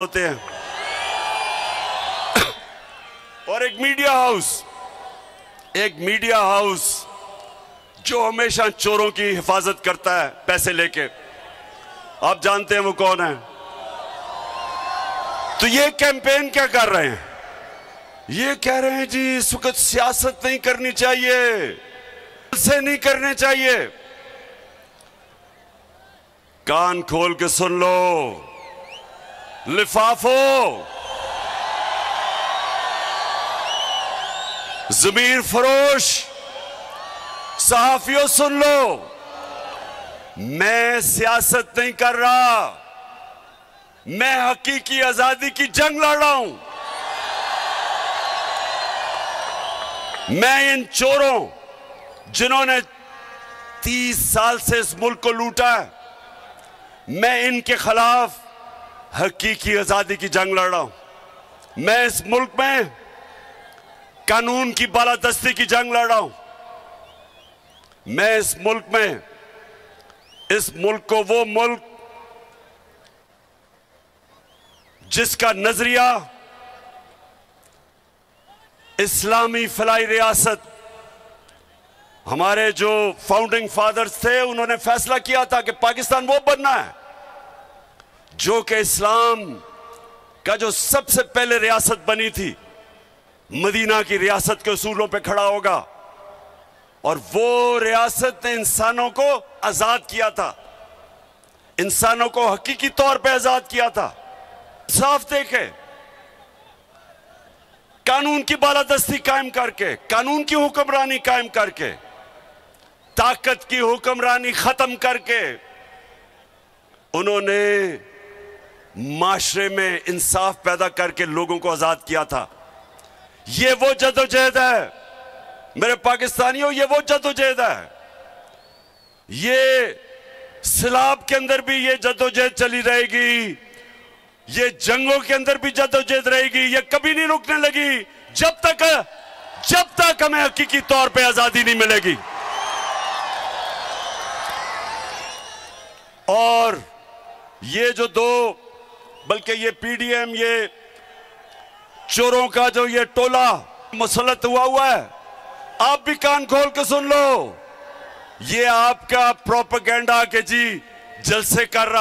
होते हैं। और एक मीडिया हाउस जो हमेशा चोरों की हिफाजत करता है पैसे लेके, आप जानते हैं वो कौन है। तो ये कैंपेन क्या कर रहे हैं, ये कह रहे हैं जी इस वक्त सियासत नहीं करनी चाहिए, से नहीं करने चाहिए। कान खोल के सुन लो लिफाफों, ज़मीर फरोश सहाफियों, सुन लो, मैं सियासत नहीं कर रहा, मैं हकीकी आजादी की जंग लड़ रहा हूं। मैं इन चोरों जिन्होंने 30 साल से इस मुल्क को लूटा है, मैं इनके खिलाफ हकीकी आजादी की जंग लड़ रहा हूं। मैं इस मुल्क में कानून की बालादस्ती की जंग लड़ रहा हूं। मैं इस मुल्क को, वो मुल्क जिसका नजरिया इस्लामी फलाई रियासत, हमारे जो फाउंडिंग फादर्स थे उन्होंने फैसला किया था कि पाकिस्तान वो बनना है जो कि इस्लाम का जो सबसे पहले रियासत बनी थी, मदीना की रियासत के उसूलों पे खड़ा होगा। और वो रियासत ने इंसानों को आजाद किया था, इंसानों को हकीकी तौर पे आजाद किया था। साफ देखे, कानून की बालादस्ती कायम करके, कानून की हुक्मरानी कायम करके, ताकत की हुक्मरानी खत्म करके उन्होंने माशरे में इंसाफ पैदा करके लोगों को आजाद किया था। ये वो जदोजहद है मेरे पाकिस्तानियों, ये वो जदोजहद है। ये सिलाब के अंदर भी ये जदोजहद चली रहेगी, ये जंगों के अंदर भी जदोजहद रहेगी, ये कभी नहीं रुकने लगी जब तक हमें हकीकी तौर पे आजादी नहीं मिलेगी। और ये जो बल्कि ये पीडीएम, ये चोरों का जो ये टोला मुसल्लत हुआ है, आप भी कान खोल के सुन लो, ये आपका प्रोपेगेंडा के जी जलसे कर रहा